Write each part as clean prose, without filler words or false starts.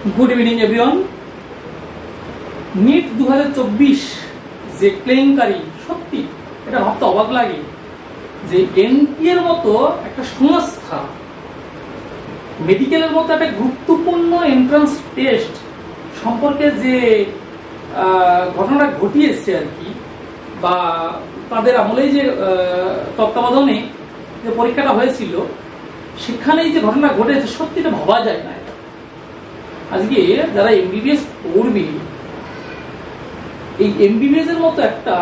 Good evening everyone. NEET 2024 যে ক্লেমকারী, সত্যি এটা ভাবতে অবাক লাগে যে এনটিএর মতো একটা সংস্থা, মেডিকেলের মতো একটা গুরুত্বপূর্ণ এন্ট্রান্স টেস্ট সম্পর্কে যে ঘটনাটা ঘটিয়েছে আর কি, বা তাদের আমলেই যে তত্ত্বাবধানে যে পরীক্ষাটা হয়েছিল সেখানেই যে ঘটনা ঘটেছে, সত্যি এটা ভাবা যায় না। আজকে যারা এমবিবিএস পড়বে, এই এমবিবিএস এর মতো একটা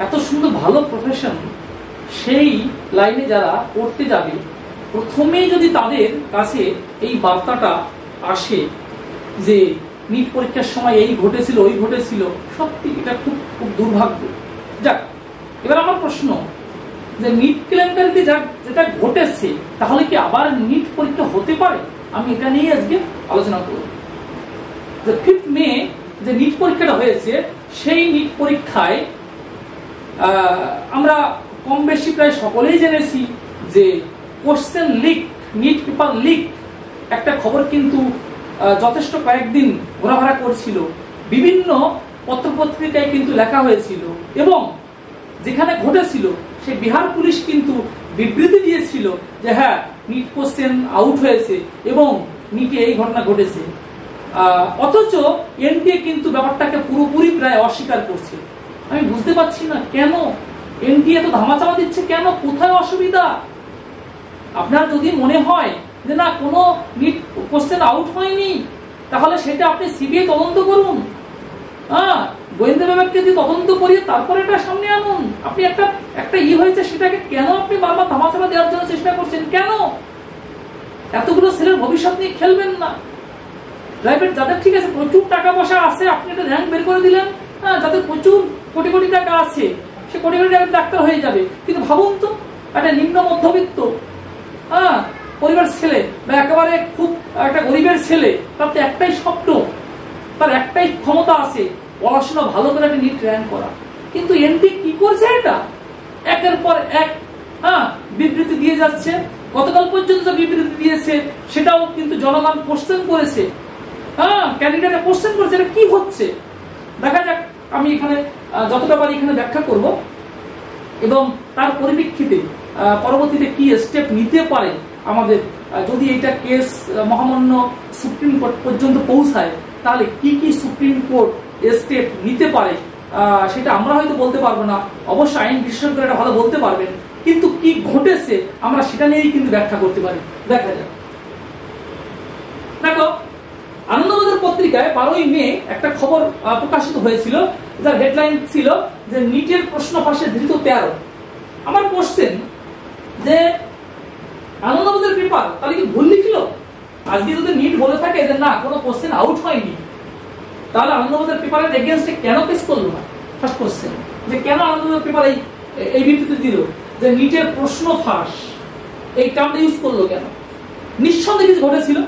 এত সুন্দর ভালো প্রফেশন, সেই লাইনে যারা পড়তে যাবে, প্রথমেই যদি তাদের কাছে এই বার্তাটা আসে যে নিট পরীক্ষার সময় এই ঘটেছিল ওই ঘটেছিল, সত্যি এটা খুব খুব দুর্ভাগ্য। যাক, এবার আমার প্রশ্ন যে নিট কেলেঙ্কারিতে যেটা ঘটেছে, তাহলে কি আবার নিট পরীক্ষা হতে পারে? আমি এটা নিয়ে আজকে আলোচনা করব। যে 5 মে যে নিট পরীক্ষাটা হয়েছে, সেই নিট পরীক্ষায় আমরা কম বেশি প্রায় সকলেই জেনেছি যে question leak, NEET paper leak একটা খবর কিন্তু যথেষ্ট কয়েকদিন ঘোরাফেরা করছিল, বিভিন্ন পত্রপত্রিকায় কিন্তু লেখা হয়েছিল, এবং যেখানে ঘটেছিল সেই বিহার পুলিশ কিন্তু বিবৃতি দিয়েছিল যে হ্যাঁ, নিট কোশ্চেন আউট হয়েছে এবং নিটে এই ঘটনা ঘটেছে। অথচ এনটিএ কিন্তু ব্যাপারটাকে পুরোপুরি প্রায় অস্বীকার করছে। আমি বুঝতে পারছি না কেন এনটিএ তো ধামাচাপা দিচ্ছে, কেন, কোথায় অসুবিধা? আপনার যদি মনে হয় যে না, কোনো নিট কোশ্চেন আউট হয়নি, তাহলে সেটা আপনি সিবিআই তদন্ত করুন, গোয়েন্দা বিভাগকে দিয়ে তদন্ত করিয়ে তারপরে এটা সামনে আনুন। আপনি একটা হয়েছে সেটাকে কেন আপনি বারবার ধামাচাপা দেওয়ার জন্য চেষ্টা করছেন? কেন এতগুলো ছেলের ভবিষ্যৎ নিয়ে খেলবেন না? প্রাইভেট যাদের ঠিক আছে প্রচুর টাকা পয়সা আছে, আপনি একটা র্যাঙ্ক বের করে দিলেন, যাদের প্রচুর কোটি কোটি টাকা আছে, সে কোটি কোটি টাকার ডাক্তার হয়ে যাবে। কিন্তু ভাবুন তো, একটা নিম্ন মধ্যবিত্ত পরিবার ছেলে বা একেবারে খুব একটা গরিবের ছেলে, তার তো একটাই স্বপ্ন, তার একটাই ক্ষমতা আছে, পড়াশোনা ভালো করে একটা নিট র্যাঙ্ক করা। কিন্তু এনটি কি করছে? এটা একের পর এক বিবৃতি দিয়ে যাচ্ছে। গতকাল পর্যন্ত যে বিবৃতি দিয়েছে সেটাও কিন্তু জনগণ কোশ্চেন করেছে, ক্যান্ডিডেট কোশ্চেন করেছে। এটা কি হচ্ছে দেখা যাক। আমি এখানে যতটা পারি এখানে ব্যাখ্যা করব, এবং তার পরিপ্রেক্ষিতে পরবর্তীতে কি স্টেপ নিতে পারে আমাদের, যদি এটা কেস মহামান্য সুপ্রিম কোর্ট পর্যন্ত পৌঁছায়, তাহলে কি কি সুপ্রিম কোর্ট স্টেপ নিতে পারে সেটা আমরা হয়তো বলতে পারবো না, অবশ্য আইন বিশেষজ্ঞরা এটা ভালো বলতে পারবেন। কিন্তু কি ঘটেছে আমরা সেটা নিয়েই কিন্তু ব্যাখ্যা করতে পারি। দেখা যাক। দেখো, আনন্দবাজার পত্রিকায় 12ই মে একটা খবর প্রকাশিত হয়েছিল, যার হেডলাইন ছিল যে নিটের প্রশ্ন ফাঁসে ধৃত 13। আমার কোশ্চেন যে আনন্দবাজার পেপার তাহলে কি ভুল লিখল? আজকে যদি নিট বলে থাকে যে না, কোনো কোশ্চেন আউট হয়নি, তাহলে আনন্দবাজার পেপারের এগেইনস্টে কেন কেস করলো না? ফার্স্ট কোশ্চেন, যে কেন আনন্দবাজার পেপার এই বিবৃতি দিল যে নিটের প্রশ্ন ফাঁস, এই টার্মটা ইউজ করলো কেন? নিঃসন্দেহে কিছু ঘটেছিল।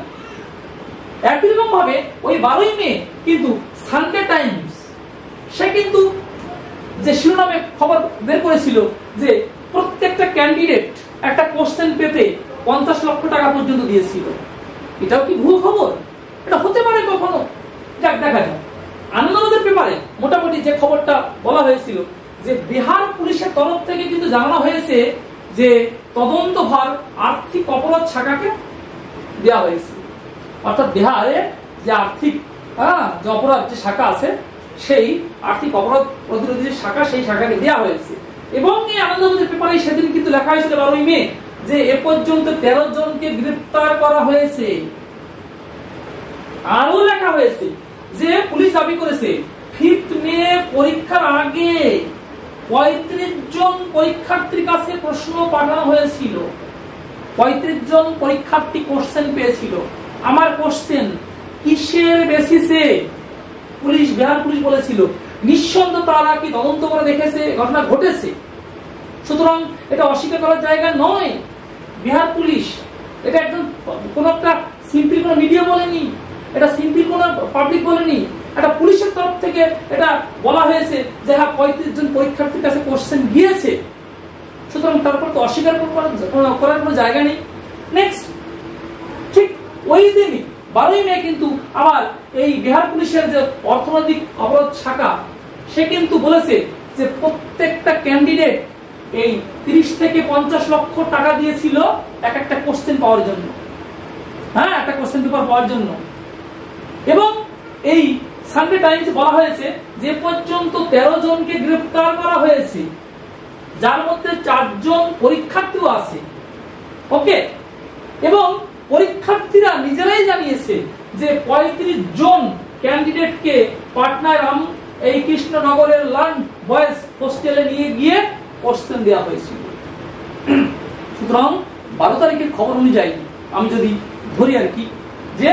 একই রকম ভাবে ওই 12ই মে কিন্তু সানডে টাইমস সে কিন্তু যে শিরোনামে খবর বের করেছিল যে প্রত্যেকটা ক্যান্ডিডেট একটা কোশ্চেন পেতে 50 লক্ষ টাকা পর্যন্ত দিয়েছিল। এটাও কি ভুয়ো খবর? এটা হতে পারে কখনো? যাক, দেখা যাক। আনন্দবাজার পেপারে মোটামুটি যে খবরটা বলা হয়েছিল যে বিহার পুলিশের তরফ থেকে কিন্তু জানানো হয়েছে যে তদন্তভার আর্থিক অপরাধ শাখাকে দেওয়া হয়েছে। অর্থাৎ বিহারে যে আর্থিক যে অপরাধ যে শাখা আছে, সেই আর্থিক অপরাধ প্রতিরোধী যে শাখা, সেই শাখাকে দেওয়া হয়েছে। এবং এই আনন্দবাজার পেপারে সেদিন কিন্তু লেখা হয়েছিল 12ই মে যে এ পর্যন্ত 13 জনকে গ্রেফতার করা হয়েছে। আরো লেখা হয়েছে যে পুলিশ দাবি করেছে 5 মে পরীক্ষার আগে 35 জন পরীক্ষার্থীর কাছে প্রশ্ন পাঠানো হয়েছিল। 35 জন পরীক্ষার্থী কোশ্চেন পেয়েছিল। আমার কোশ্চেন, কিসের বেসিসে বিহার পুলিশ বলেছিল? নিঃসন্দেহে তারা কি তদন্ত করে দেখেছে ঘটনা ঘটেছে, সুতরাং এটা অস্বীকার করার জায়গা নয়। বিহার পুলিশ এটা একদম কোন একটা সিম্পল কোন মিডিয়া বলেনি, এটা সিম্পল কোন পাবলিক বলেনি, এটা পুলিশের তরফ থেকে এটা বলা হয়েছে যে হ্যাঁ 35 জন পরীক্ষার্থীর কাছে কোশ্চেন গিয়েছে, সুতরাং তারপর তো অস্বীকার করার কোনো জায়গা নেই। নেক্সট, ঠিক ওই দিনই 12ই মে কিন্তু আবার এই বিহার পুলিশের যে অর্থনৈতিক অবরোধ শাখা সে কিন্তু বলেছে যে প্রত্যেকটা ক্যান্ডিডেট এই 30 থেকে 50 লক্ষ টাকা দিয়েছিল এক একটা কোশ্চেন পাওয়ার জন্য, হ্যাঁ, একটা কোশ্চেন পেপার পাওয়ার জন্য। এবং এই সানডে টাইমস বলা হয়েছে যে পর্যন্ত 13 জনকে গ্রেফতার করা হয়েছে, যার মধ্যে 4 জন পরীক্ষার্থীও আছে। ওকে, এবং পরীক্ষার্থীরা নিজেরাই জানিয়েছে যে 35 জন ক্যান্ডিডেটকে পাটনার এই কৃষ্ণনগরের লার্ন বয়েজ হোস্টেলে নিয়ে গিয়ে কোশ্চেন দেওয়া হয়েছিল। সুতরাং 12 তারিখের খবর অনুযায়ী আমি যদি ধরি আর কি, যে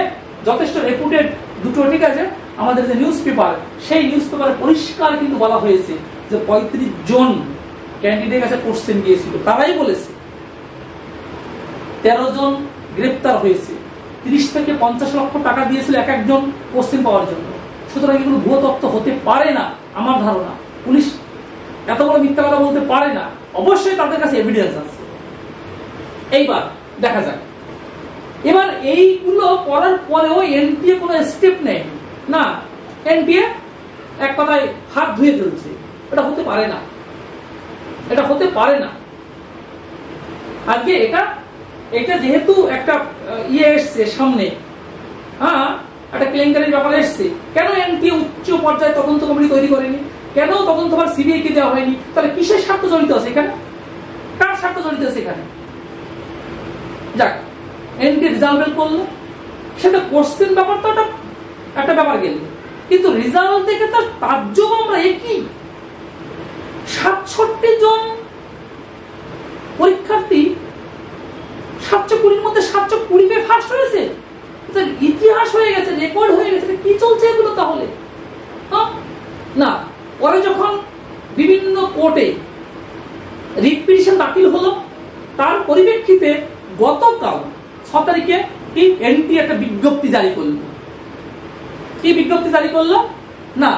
যথেষ্ট রেপুটেড দুটো, ঠিক আছে, আমাদের যে নিউজ পেপার, সেই নিউজ পেপারে পরিষ্কার কিন্তু বলা হয়েছে যে 35 জন ক্যান্ডিডেট কাছে কোশ্চেন দিয়েছিল, তারাই বলেছে 13 জন গ্রেপ্তার হয়েছে, 30 থেকে 50 লক্ষ টাকা দিয়েছিল এক একজন কোশ্চেন পাওয়ার জন্য। সুতরাং এগুলো ভুয়ো তথ্য হতে পারে না, আমার ধারণা। পুলিশ এত বড় মিথ্যা কথা বলতে পারে না, অবশ্যই তাদের কাছে এভিডেন্স আছে। এইবার দেখা যাক, এবার এইগুলো করার পরেও এনটিএ কোনো স্টেপ নেয় না, এনটিএ এক কথায় হাত ধুয়ে ফেলছে। এটা হতে পারে না, এটা হতে পারে না। আজকে এটা যেহেতু একটা এসছে সামনে, হ্যাঁ, একটা কেলেঙ্কারির ব্যাপার এসছে, কেন এনটিএ উচ্চ পর্যায়ে তদন্ত কমিটি তৈরি করেনি? কেন তদন্ত আবার সিবিআই কে দেওয়া হয়নি? তাহলে কিসের স্বার্থ জড়িত আছে এখানে? কার স্বার্থ জড়িত আছে এখানে? যাক, এনটিএ রেজাল্ট বের করলো, সেটা কোশ্চেন ব্যাপারটা একটা ব্যাপার গেল, কিন্তু রেজাল্ট দেখে তার তাজ্জব আমরা একই। 67 জন পরীক্ষার্থী 720-র মধ্যে 720 পেয়ে ফার্স্ট হয়েছে। ইতিহাস হয়ে গেছে, রেকর্ড হয়ে গেছে। কি চলছে এগুলো তাহলে? না, পরে যখন বিভিন্ন কোর্টে রিট পিটিশন দাখিল হলো, তার পরিপ্রেক্ষিতে গতকাল 6 তারিখে কি এনটিএ একটা বিজ্ঞপ্তি জারি করলো। কি বিজ্ঞপ্তি জারি করলো? না,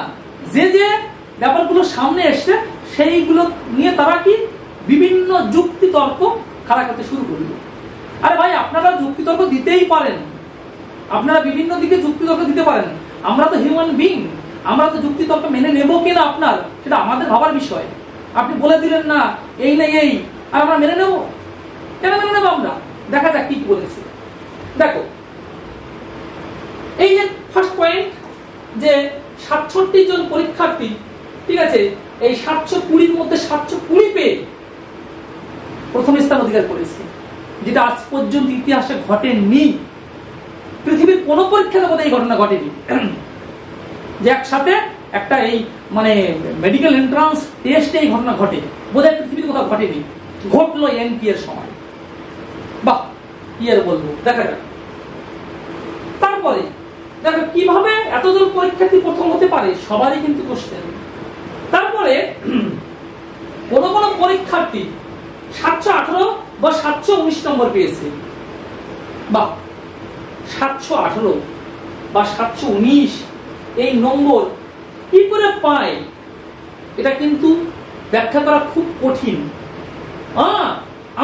যে যে ব্যাপারগুলো সামনে এসছে সেইগুলো নিয়ে তারা কি বিভিন্ন যুক্তি তর্ক খাড়া করতে শুরু করলো। আরে ভাই, আপনারা যুক্তি তর্ক দিতেই পারেন, আপনারা বিভিন্ন দিকে যুক্তি তর্ক দিতে পারেন। আমরা তো হিউম্যান বিং, আমরা তো যুক্তি তর্ক মেনে নেবো কিনা আপনার, সেটা আমাদের ভাবার বিষয়। আপনি বলে দিলেন না এই না এই, আর আমরা মেনে নেবো? কেন মেনে নেবো আমরা? দেখা যাক কি বলেছে। দেখো, এই যে ফার্স্ট পয়েন্ট, যে 67 জন পরীক্ষার্থী, ঠিক আছে, এই 720-র মধ্যে 720 পেয়ে প্রথম স্থান অধিকার করেছে, যেটা আজ পর্যন্ত ইতিহাসে ঘটেনি। পৃথিবীর কোন পরীক্ষাতে বোধহয় এই ঘটনা ঘটেনি যে একসাথে একটা এই মানে মেডিকেল এন্ট্রান্স টেস্টে এই ঘটনা ঘটে, বোধহয় পৃথিবীর কোথাও ঘটেনি। ঘটলো এনটিএর সময়। বাহ, কি আর বলবো, দেখা যাক। তারপরে দেখো কিভাবে এতজন পরীক্ষার্থী প্রথম হতে পারে, সবারই কিন্তু কোশ্চেন। তারপরে কোন কোন পরীক্ষার্থী 718 বা 719 নম্বর পেয়েছে। বা 718 বা 719 এই নম্বর কি করে পায়, এটা কিন্তু ব্যাখ্যা করা খুব কঠিন।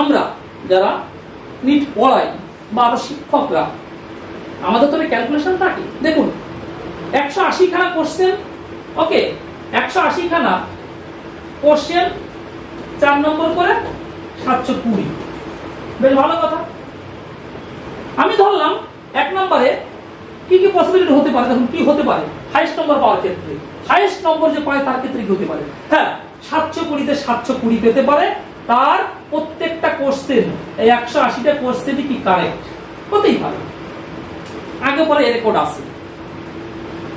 আমরা যারা নিট পড়াই বা আরো শিক্ষকরা, আমাদের তো ক্যালকুলেশন থাকে। দেখুন, 180 খানা কোশ্চেন, ওকে, 180 খানা কোশ্চেন 4 নম্বর করে 720, বেশ ভালো কথা। আমি ধরলাম 1 নম্বরে কি কি পসিবিলিটি হতে পারে। দেখুন কি হতে পারে হাইয়েস্ট নম্বর পাওয়ার ক্ষেত্রে, হাইয়েস্ট নম্বর যে পায় তার ক্ষেত্রে কি হতে পারে। হ্যাঁ, 720-তে 720 পেতে পারে, তার প্রত্যেকটা কোশ্চেন, এই 180টা কোশ্চেনই কি কারেক্ট হতেই পারে, আগে পরে এর রেকর্ড আছে।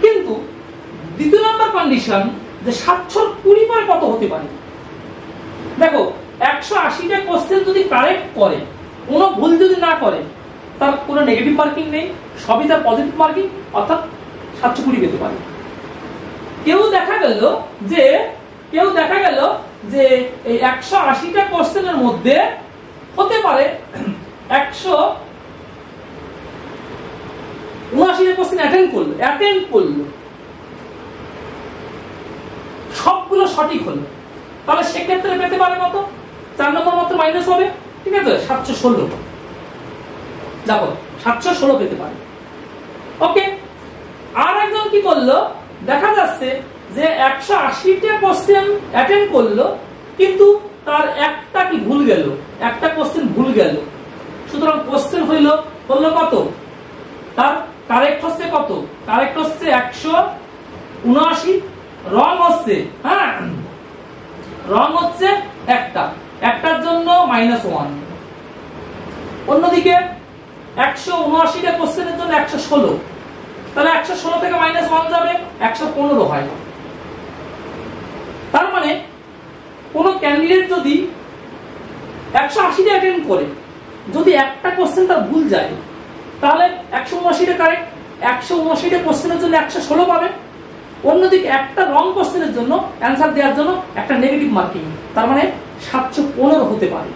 কিন্তু দ্বিতীয় নম্বর কন্ডিশন, যে 720 পরে কত হতে পারে। দেখো, 180টা কোশ্চেন যদি কারেক্ট করে, কোনো ভুল যদি না করে, তার কোনো নেগেটিভ মার্কিং নেই, সবই তার পজিটিভ মার্কিং, অর্থাৎ 720 পেতে পারে। কেউ দেখা গেল যে এই 180টা কোশ্চেনের মধ্যে হতে পারে 179টা কোশ্চেন অ্যাটেন্ড করলো, সবগুলো সঠিক হলো, তাহলে সেক্ষেত্রে পেতে পারে কত? 4 নম্বর মাত্র মাইনাস হবে, ঠিক আছে, 716। দেখো 716 পেতে পারে। ওকে, আর একজন কি করলো, দেখা যাচ্ছে যে 180টা কোশ্চেন অ্যাটেন্ড করলো, কিন্তু তার একটা কি ভুল গেল, একটা কোশ্চেন ভুল গেল। সুতরাং কোশ্চেন হলো কত, তার কারেক্ট হচ্ছে কত, কারেক্ট হচ্ছে 179, রং হচ্ছে, হ্যাঁ রং হচ্ছে একটার জন্য -1। অন্যদিকে 179টা কোশ্চেনের জন্য 116, তাহলে 116 থেকে -1 যাবে, 115 হয়। তার মানে কোন ক্যান্ডিডেট যদি 180টা অ্যাটেন্ড করে, যদি একটা কোশ্চেন তার ভুল যায়, তাহলে 179টা কারেক্ট, 179টা কোশ্চেনের জন্য 116 পাবে। অন্যদিকে একটা রং কোশ্চেনের জন্য অ্যান্সার দেওয়ার জন্য একটা নেগেটিভ মার্কিং, তার মানে 715 হতে পারে।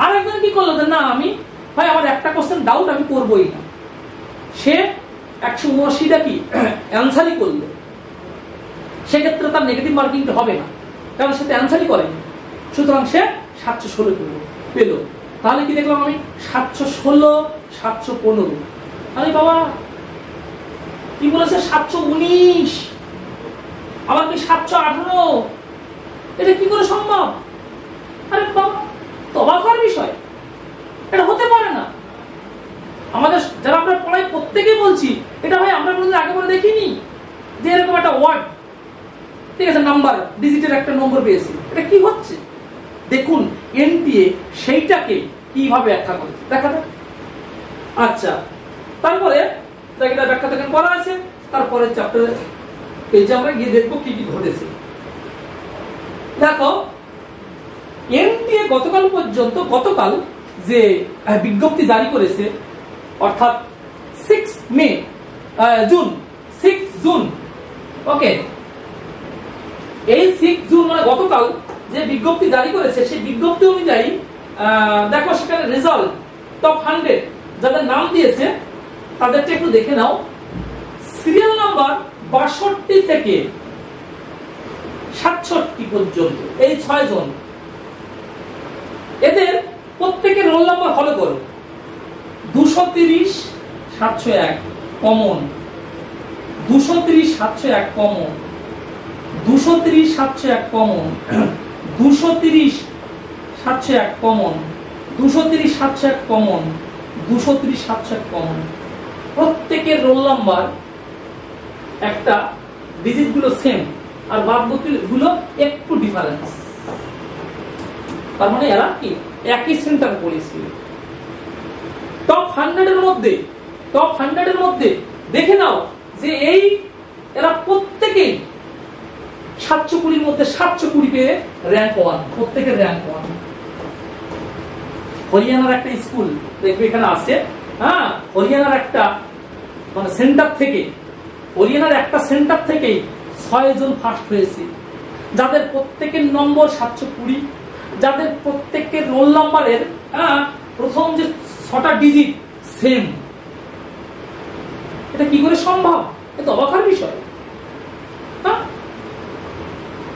আর একজন কি করলো, যে না আমি ভাই আমার একটা কোশ্চেন ডাউট, আমি করবোই না, সে 179টা কি অ্যান্সারই করলো, সেক্ষেত্রে তার নেগেটিভ মার্কিংটা হবে না, কারণ সে তো অ্যান্সারই করেনি। সুতরাং সে 716 পেল। তাহলে কি দেখলাম আমি, 716, 715। আরে বাবা কি বলেছে, 719, আবার কি 718, এটা কি করে সম্ভব? আরে বাবা, তো অবাক হওয়ার বিষয়, এটা হতে পারে না। আমাদের যারা আমরা পড়াই প্রত্যেকেই বলছি, এটা ভাই আমরা কোনোদিন আগে পরে দেখিনি যে এরকম একটা ওয়ার্ড, ঠিক আছে, নাম্বার, ডিজিটের একটা নম্বর পেয়েছি, এটা কি হচ্ছে? দেখুন এনটিএ সেইটাকে কিভাবে ব্যাখ্যা করে, দেখা যাক। আচ্ছা, তারপরে এটা ব্যাখ্যা দেখেন করা আছে, তারপরে চ্যাপ্টারে পেজে আমরা গিয়ে দেখবো কি কি ঘটেছে। দেখো এনটিএ গতকাল যে বিজ্ঞপ্তি জারি করেছে, অর্থাৎ 6 জুন, ওকে, এই 6 জুন মানে গতকাল যে বিজ্ঞপ্তি জারি করেছে, সেই বিজ্ঞপ্তি অনুযায়ী দেখো সেখানে রেজাল্ট টপ 100 যাদের নাম দিয়েছে তাদেরটা একটু দেখে নাও। সিরিয়াল নাম্বার 62 থেকে 67 পর্যন্ত এই 6 জন, এদের প্রত্যেকের রোল নাম্বার ফলো করো। 230 701 common, 230 701 common, 230 701 common, 230 701 common, 230 701 common, 230 701 common. প্রত্যেকের রোল নাম্বার একটা, ডিজিট গুলো সেম, আর বাদ বাকি গুলো একটু ডিফারেন্স। তার মানে এরা কি একই সেন্টার পড়েছিল। টপ 100 এর মধ্যে দেখে নাও যে এই এরা প্রত্যেকেই 720 এর মধ্যে 720 পেয়ে র‍্যাঙ্ক 1, প্রত্যেকের র‍্যাঙ্ক 1। হরিয়ানার একটা স্কুল দেখবে এখানে আছে, হ্যাঁ, হরিয়ানার একটা মানে সেন্টার থেকে, হরিয়ানার একটা সেন্টার থেকেই 6 জন ফার্স্ট হয়েছে, যাদের প্রত্যেকের নম্বর 720, যাদের প্রত্যেকের রোল নাম্বারের প্রথম যে 6টা ডিজিট সেম। এটা কি করে সম্ভব? এটা অবাকের বিষয়।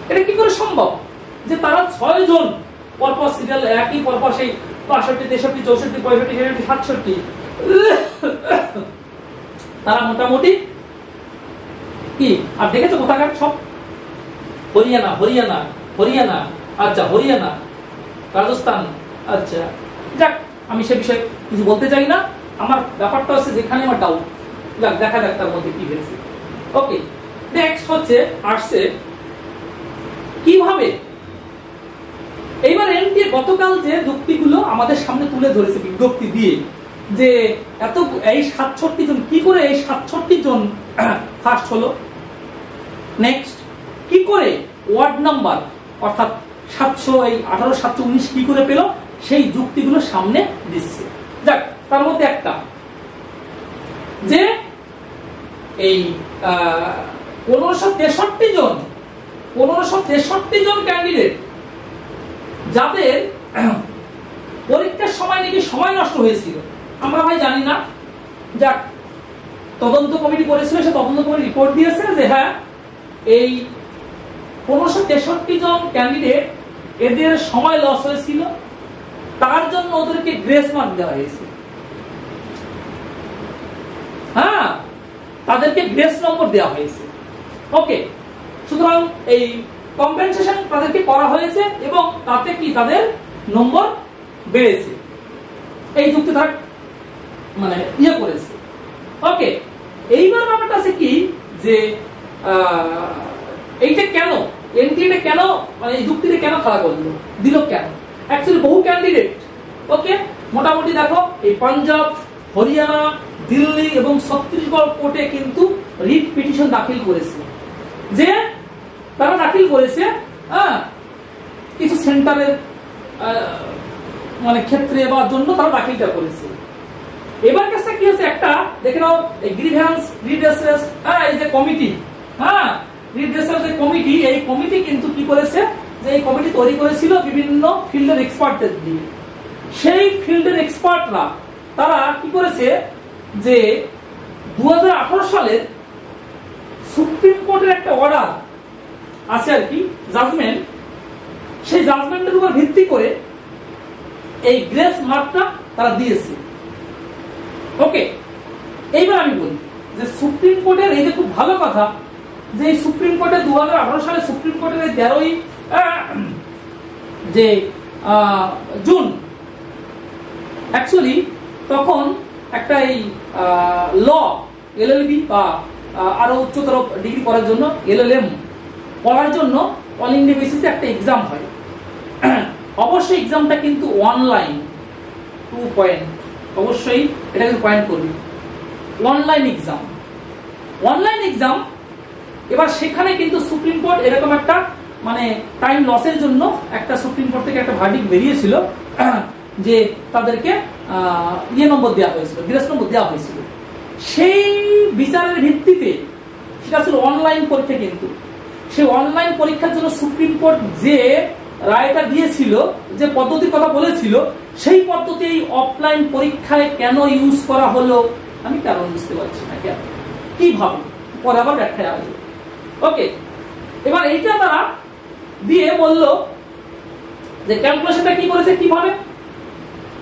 এটা কি করে সম্ভব যে তারা 6 জন পরপর সিরিয়াল একই, পরপর সেই 62 63 64 65 66 67, তারা মোটামুটি কি আর দেখেছো কোথাকার সব হরিয়ানা, আচ্ছা হরিয়ানা, রাজস্থান, আচ্ছা যাক আমি সে বিষয়ে কিছু বলতে চাই না। আমার ব্যাপারটা হচ্ছে যেখানে আমার ডাউট, যাক দেখা যাক তার মধ্যে কি হয়েছে। ওকে, নেক্সট হচ্ছে আসছে কিভাবে এইবার এনটিএ গতকাল যে যুক্তিগুলো আমাদের সামনে তুলে ধরেছে বিজ্ঞপ্তি দিয়ে, যে এত এই 67 জন কি করে এই 67 জন ফার্স্ট হলো, নেক্সট কি করে ওয়ার্ড নাম্বার অর্থাৎ 718 719 কি করে পেল, সেই যুক্তিগুলো সামনে দিচ্ছে। যাক, তার মধ্যে একটা যে এই 1563 জন ক্যান্ডিডেট যাদের পরীক্ষার সময় নাকি সময় নষ্ট হয়েছিল, আমরা ভাই জানি না, যাক তদন্ত কমিটি করেছিল, সে তদন্ত কমিটি রিপোর্ট দিয়েছে যে হ্যাঁ এই 1563 জন ক্যান্ডিডেট এদের সময় লস হয়েছিল, তার জন্য ওদেরকে গ্রেস মার্ক দেওয়া হয়েছে। হ্যাঁ, তাদেরকে গ্রেস নম্বর দেওয়া হয়েছে। ওকে, সুতরাং এই কম্পেনসেশন তাদেরকে করা হয়েছে এবং তাতে কি তাদের নম্বর বেড়েছে, এই যুক্তি তারা মানে ইয়ে করেছে। ওকে, এইবার ব্যাপারটা আছে কি যে এইটা কেন এনটিএটা কেন মানে এই যুক্তিটা কেন খারাপ করলো, দিল কেন? অ্যাকচুয়ালি বহু ক্যান্ডিডেট ওকে মোটামুটি দেখো এই পাঞ্জাব, হরিয়ানা, দিল্লি এবং ছত্তিশগড় কোর্টে কিন্তু রিট পিটিশন দাখিল করেছে, যে তারা দাখিল করেছে কিছু সেন্টারের মানে ক্ষেত্রে বা জন্য তারা দাখিলটা করেছে। এবার কাজটা কি হচ্ছে, একটা দেখে নাও এই গ্রিভ্যান্স রিড্রেসেস এই যে কমিটি, রিড্রেসেস যে কমিটি, এই কমিটি কিন্তু কি করেছে যে এই কমিটি তৈরি করেছিল বিভিন্ন ফিল্ডের এক্সপার্টদের দিয়ে। সেই ফিল্ডের এক্সপার্টরা তারা কি করেছে যে 2018 সালের সুপ্রিম কোর্টের একটা অর্ডার আছে আর কি, জাজমেন্ট, সেই জাজমেন্টের উপর ভিত্তি করে এই গ্রেস মার্কটা তারা দিয়েছে। ওকে, এইবার আমি বলি যে সুপ্রিম কোর্টের এই যে খুব ভালো কথা যে এই সুপ্রিম কোর্টের 2018 সালে সুপ্রিম কোর্টের 13ই যে জুন অ্যাকচুয়ালি তখন একটা এই ল এলএলবি বা আরো উচ্চতর ডিগ্রি করার জন্য এলএলএম পড়ার জন্য অল ইন্ডিয়া বেসিসে একটা এক্সাম হয়। অবশ্যই এক্সামটা কিন্তু অনলাইন, 2 পয়েন্ট অবশ্যই এটা কিন্তু পয়েন্ট করবি, অনলাইন এক্সাম, অনলাইন এক্সাম। এবার সেখানে কিন্তু সুপ্রিম কোর্ট এরকম একটা মানে টাইম লসের জন্য একটা সুপ্রিম কোর্ট থেকে একটা ভার্ডিক্ট বেরিয়েছিল যে তাদেরকে ইয়ে নম্বর দেওয়া হয়েছিল, গ্রেস নম্বর দেওয়া হয়েছিল। সেই বিচারের ভিত্তিতে সেটা ছিল অনলাইন পরীক্ষা, কিন্তু সেই অনলাইন পরীক্ষার জন্য সুপ্রিম কোর্ট যে রায়টা দিয়েছিল, যে পদ্ধতির কথা বলেছিল, সেই পদ্ধতি এই অফলাইন পরীক্ষায় কেন ইউজ করা হলো আমি কারণ বুঝতে পারছি না, কেন কিভাবে পরে আবার ব্যাখ্যায় আসবে। ওকে, এবার এইটা তারা দিয়ে বলল যে ক্যালকুলেশনটা কি করেছে, কিভাবে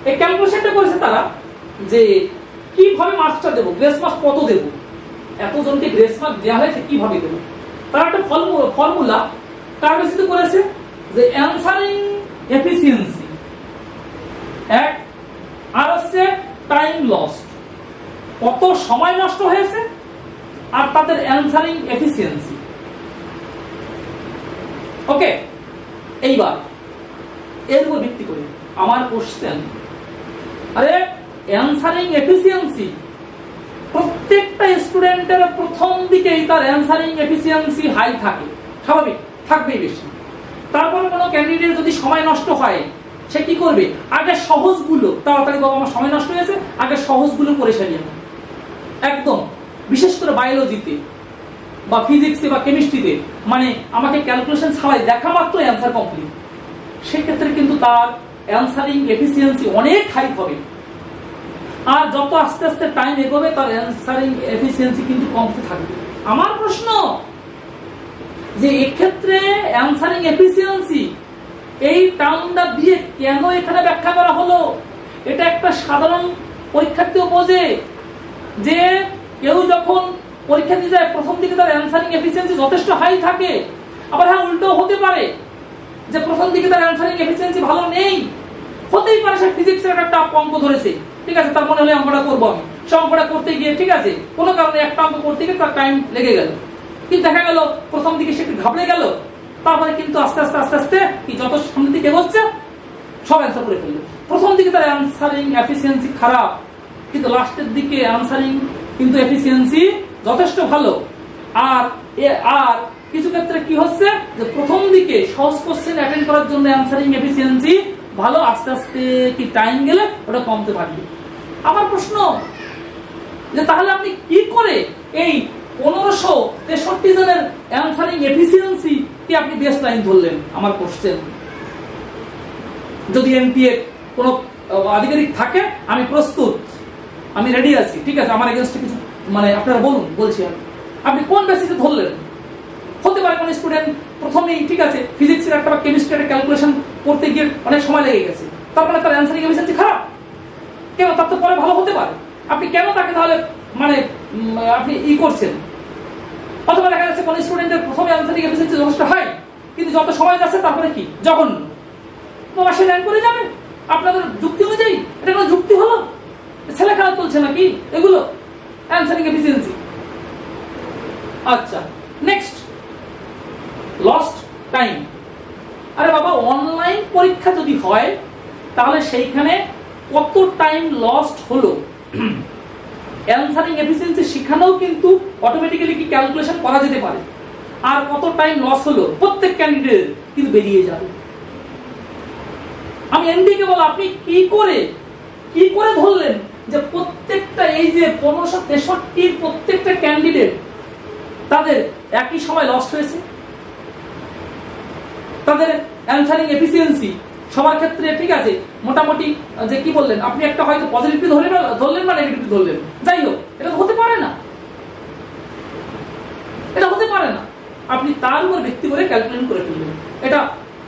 এই ক্যালকুলেশনটা করেছে তারা, যে কিভাবে মার্কসটা দেবো, গ্রেস মার্ক কত দেবো, এতজনকে গ্রেস মার্ক দেওয়া হয়েছে কিভাবে দেবো। তারা একটা ফর্মুলা কার বেসিসে করেছে যে অ্যানসারিং এফিসিয়েন্সি এক, আর হচ্ছে টাইম লস্ট, কত সময় নষ্ট হয়েছে, আর তাদের অ্যানসারিং এফিসিয়েন্সি। ওকে, এইবার এর উপর ভিত্তি করে আমার কোশ্চেন, আরে অ্যানসারিং এফিসিয়েন্সি প্রত্যেকটা স্টুডেন্টের প্রথম দিকেই তার অ্যানসারিং এফিসিয়েন্সি হাই থাকে, স্বাভাবিক থাকবেই বেশি। তারপরে কোনো ক্যান্ডিডেট যদি সময় নষ্ট হয় সে কি করবে, আগে সহজগুলো তাড়াতাড়ি, বাবা আমার সময় নষ্ট হয়েছে আগে সহজগুলো করে সারিয়ে নেয় একদম, বিশেষ করে বায়োলজিতে বা ফিজিক্সে বা কেমিস্ট্রিতে, মানে আমাকে ক্যালকুলেশন ছাড়াই দেখা মাত্র অ্যান্সার কমপ্লিট, সেক্ষেত্রে কিন্তু তার অ্যানসারিং এফিসিয়েন্সি অনেক হাই হবে। আর যত আস্তে আস্তে টাইম এগোবে তার অ্যানসারিং এফিসিয়েন্সি কিন্তু কমতে থাকবে। আমার প্রশ্ন যে এক্ষেত্রে অ্যানসারিং এফিসিয়েন্সি এই টার্মটা দিয়ে কেন এখানে ব্যাখ্যা করা হলো, এটা একটা সাধারণ পরীক্ষার্থীও বোঝে যে কেউ যখন পরীক্ষা দিতে যায় প্রথম দিকে তার অ্যানসারিং এফিসিয়েন্সি যথেষ্ট হাই থাকে, আবার হ্যাঁ উল্টো হতে পারে যে প্রথম দিকে তার অ্যানসারিং এফিসিয়েন্সি ভালো নেই, হতেই পারে সে ফিজিক্সের একটা টাফ অঙ্ক ধরেছে, ঠিক আছে, তার মনে হলে অঙ্কটা করবো আমি, সে অঙ্কটা করতে গিয়ে ঠিক আছে কোনো কারণে একটা অঙ্ক করতে গিয়ে তার টাইম লেগে গেল, কিন্তু দেখা গেল প্রথম দিকে সে একটু ঘাবড়ে গেল, তারপরে কিন্তু আস্তে আস্তে আস্তে আস্তে কি যত সামনের দিকে এগোচ্ছে সব অ্যান্সার করে ফেললো। প্রথম দিকে তার অ্যানসারিং এফিসিয়েন্সি খারাপ, কিন্তু লাস্টের দিকে অ্যানসারিং কিন্তু এফিসিয়েন্সি যথেষ্ট ভালো। আর কিছু ক্ষেত্রে কি হচ্ছে যে প্রথম দিকে সহজ কোশ্চেন অ্যাটেন্ড করার জন্য অ্যানসারিং এফিসিয়েন্সি ভালো, আস্তে আস্তে কি টাইম গেলে ওটা কমতে থাকবে। আমার প্রশ্ন যে তাহলে আপনি কি করে এই 1563 জনের অ্যানসারিং এফিসিয়েন্সি কি আপনি বেস লাইন ধরলেন? আমার কোশ্চেন, যদি এনটিএ কোনো আধিকারিক থাকে আমি প্রস্তুত, আমি রেডি আছি, ঠিক আছে, আমার এগেইনস্টে কিছু মানে আপনারা বলুন, বলছি আমি, আপনি কোন বেসিসে ধরলেন? হতে পারে কোন স্টুডেন্ট প্রথমেই ঠিক আছে ফিজিক্সের একটা বা কেমিস্ট্রির একটা ক্যালকুলেশন করতে গিয়ে অনেক সময় লেগে গেছে, তারপরে তার অ্যানসারিং এফিসিয়েন্সি খারাপ, কেন তার তো পরে ভালো হতে পারে, আপনি কেন তাকে তাহলে মানে আপনি করছেন, অথবা দেখা যাচ্ছে কোন স্টুডেন্টের প্রথমে অ্যানসারিং এফিসিয়েন্সি যথেষ্ট হাই, কিন্তু যত সময় যাচ্ছে তারপরে কি জঘন্য, বাবা সে র্যাঙ্ক করে যাবে আপনাদের যুক্তি অনুযায়ী। এটা কোনো যুক্তি হলো? ছেলে খেলা চলছে নাকি এগুলো অ্যানসারিং এফিসিয়েন্সি? আচ্ছা, নেক্সট লস্ট টাইম। আরে বাবা, অনলাইন পরীক্ষা যদি হয় তাহলে সেইখানে কত টাইম লস্ট হলো অ্যানসারিং এফিসিয়েন্সি শিখানোও কিন্তু অটোমেটিক্যালি কি ক্যালকুলেশন করা যেতে পারে। আর কত টাইম লস হলো প্রত্যেক ক্যান্ডিডেট কিন্তু বেরিয়ে যাবে। আমি এমডি কে বল, আপনি কি করে ধরলেন যে প্রত্যেকটা এই যে 1563 প্রত্যেকটা ক্যান্ডিডেট তাদের একই সময় লস্ট হয়েছে? তাদের অ্যানসারিং এফিসিয়েন্সি সবার ক্ষেত্রে ঠিক আছে মোটামুটি, যে কি বললেন আপনি, একটা হয়তো পজিটিভ ধরলেন বা নেগেটিভ ধরলেন, যাই হোক এটা তো হতে পারে না, এটা হতে পারে না। আপনি তার উপর ভিত্তি করে ক্যালকুলেশন করে ফেললেন। এটা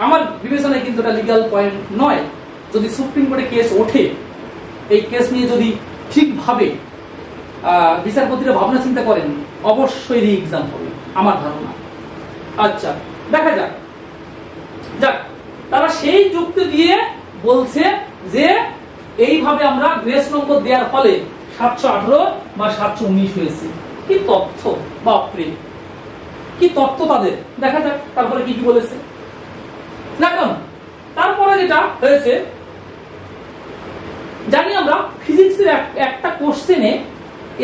আমার বিবেচনায় কিন্তু এটা লিগ্যাল পয়েন্ট নয়। যদি সুপ্রিম কোর্টে কেস ওঠে, এই কেস নিয়ে যদি ঠিকভাবে বিচারপতিরা ভাবনা চিন্তা করেন, অবশ্যই রি এক্সাম হবে আমার ধারণা। আচ্ছা, দেখা যাক। তারা সেই যুক্তি দিয়ে বলছে যে এইভাবে আমরা গ্রেস নম্বর দেওয়ার ফলে 718 বা 719 হয়েছে। কি তথ্য, বাপরে কি তথ্য তাদের! দেখা যাক তারপরে কি বলেছে। দেখুন, তারপরে যেটা হয়েছে, জানি আমরা ফিজিক্সের একটা কোশ্চেনে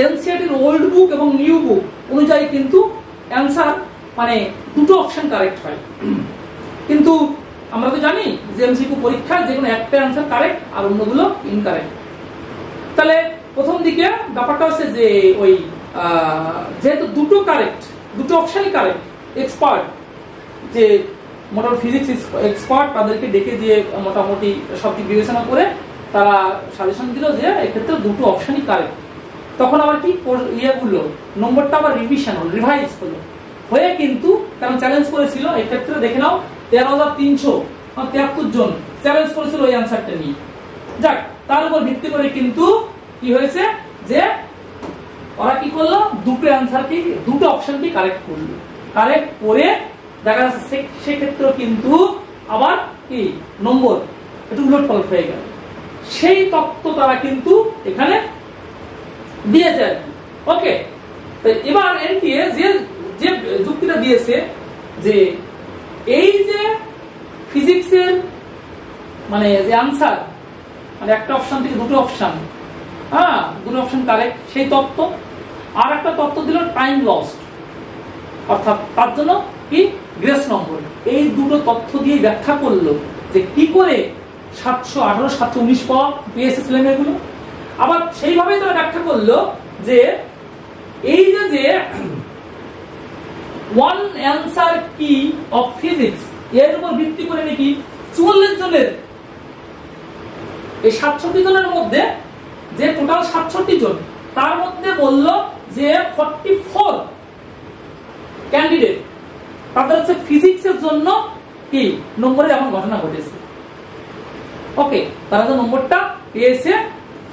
এনসিইআরটির ওল্ড বুক এবং নিউ বুক অনুযায়ী কিন্তু অ্যান্সার মানে দুটো অপশন কারেক্ট হয়, কিন্তু আমরা তো জানি যে এমসিকিউ পরীক্ষায় যে কোনো একটা অ্যান্সার কারেক্ট আর অন্যগুলো ইনকারেক্ট। তাহলে প্রথম দিকে ব্যাপারটা হচ্ছে যে ওই যেহেতু দুটো কারেক্ট, দুটো অপশনই কারেক্ট, এক্সপার্ট যে মোটামুটি ফিজিক্স এক্সপার্ট তাদেরকে ডেকে দিয়ে মোটামুটি সব দিক বিবেচনা করে তারা সাজেশন দিল যে এক্ষেত্রে দুটো অপশনই কারেক্ট। তখন আবার কি ইয়েগুলো নম্বরটা আবার রিভিশন হলো, রিভাইজ হলো, হয়ে কিন্তু কারণ চ্যালেঞ্জ করেছিল এক্ষেত্রে দেখে নাও 13,373 জন চ্যালেঞ্জ করেছিল ওই অ্যান্সারটা নিয়ে। যাক, তার উপর ভিত্তি করে কিন্তু কি হয়েছে যে ওরা কি করলো, দুটো অ্যান্সারকে দুটো অপশনকে কারেক্ট করলো। কারেক্ট করে দেখা যাচ্ছে সেক্ষেত্রে কিন্তু আবার কি নম্বর একটু উলট পালট হয়ে গেল। সেই তত্ত্ব তারা কিন্তু এখানে দিয়েছে আর কি। ওকে, তো এবার এনটিএ যে যুক্তিটা দিয়েছে যে এই যে ফিজিক্সের মানে যে আনসার মানে একটা অপশন থেকে দুটো অপশন, দুটো অপশন কারেক্ট, সেই তত্ত্ব। আর একটা তত্ত্ব দিল টাইম লস্ট, অর্থাৎ তার জন্য কি গ্রেস নম্বর। এই দুটো তথ্য দিয়ে ব্যাখ্যা করলো যে কি করে 718, 719 পাওয়া পেয়েছে ছেলেমেয়েগুলো। আবার সেইভাবেই তারা ব্যাখ্যা করলো যে এই যে ওয়ান অ্যান্সার কি অফ ফিজিক্স, এর উপর ভিত্তি করে নাকি 44 জনের, এই 67 জনের মধ্যে যে টোটাল 67 জন, তার মধ্যে বলল যে 44 ক্যান্ডিডেট তাদের হচ্ছে ফিজিক্সের জন্য কি নম্বরে এমন ঘটনা ঘটেছে। ওকে, তারা যে নম্বরটা পেয়েছে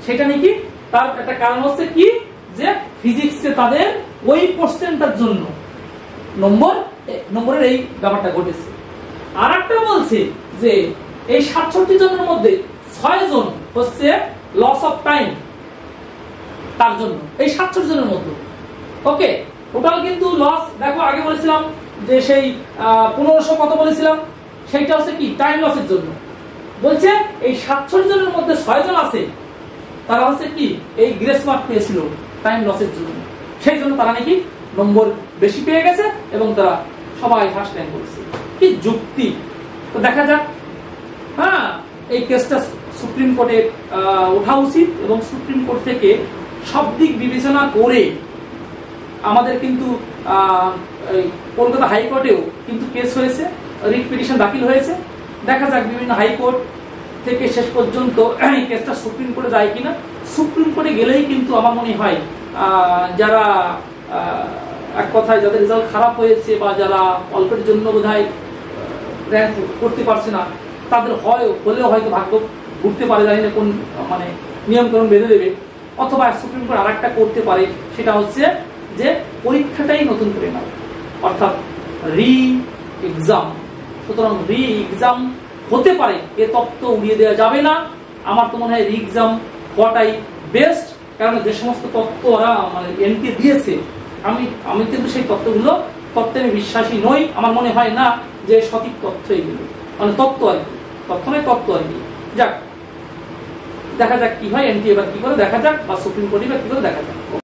সেটা নাকি তার একটা কারণ হচ্ছে কি যে ফিজিক্সে তাদের ওই কোশ্চেনটার জন্য নম্বরের এই ব্যাপারটা ঘটেছে। আর একটা বলছে যে এই 67 জনের মধ্যে 6 জন হচ্ছে লস অফ টাইম তার জন্য, এই 67 জনের মধ্যে। ওকে, টোটাল কিন্তু লস দেখো, আগে বলেছিলাম যে সেই 1500 কত বলেছিলাম, সেইটা হচ্ছে কি টাইম লসের জন্য। বলছে এই 67 জনের মধ্যে 6 জন আছে তারা হচ্ছে কি এই গ্রেস মার্ক পেয়েছিল টাইম লসের জন্য, সেই জন্য তারা নাকি নম্বর বেশি পেয়ে গেছে এবং তারা সবাই ফার্স্ট র্যাঙ্ক করেছে। কি যুক্তি! তো দেখা যাক, এই কেসটা সুপ্রিম কোর্টে ওঠা উচিত এবং সুপ্রিম কোর্ট থেকে সব দিক বিবেচনা করে আমাদের কিন্তু কলকাতা হাইকোর্টেও কিন্তু কেস হয়েছে, রিট পিটিশন দাখিল হয়েছে। দেখা যাক বিভিন্ন হাইকোর্ট থেকে শেষ পর্যন্ত এই কেসটা সুপ্রিম কোর্টে যায় কিনা। সুপ্রিম কোর্টে গেলেই কিন্তু আমার মনে হয় যারা এক কথায় যাদের রেজাল্ট খারাপ হয়েছে বা যারা অল্পের জন্য বোধহয় র্যাঙ্ক করতে পারছে না, তাদের হলেও হয়তো ভাগ্য ঘুরতে পারে, জানি না কোন মানে নিয়মকানুন বেঁধে দেবে। অথবা সুপ্রিম কোর্ট আরেকটা করতে পারে, সেটা হচ্ছে যে পরীক্ষাটাই নতুন করে নাও, অর্থাৎ রি এক্সাম। সুতরাং রি এক্সাম হতে পারে, এ তত্ত্ব উড়িয়ে দেওয়া যাবে না। আমার তো মনে হয় রি এক্সাম হওয়াটাই বেস্ট, কারণ যে সমস্ত তত্ত্ব ওরা মানে এনটিএ দিয়েছে, আমি কিন্তু সেই তত্ত্বে আমি বিশ্বাসী নই। আমার মনে হয় না যে সঠিক তথ্য এগুলো, মানে তত্ত্ব আর কি, তথ্য নয় তত্ত্ব আর কি। যাক, দেখা যাক কি হয়, এনটিএ এবার কি করে দেখা যাক, বা সুপ্রিম কোর্ট এবার কি করে দেখা যাক।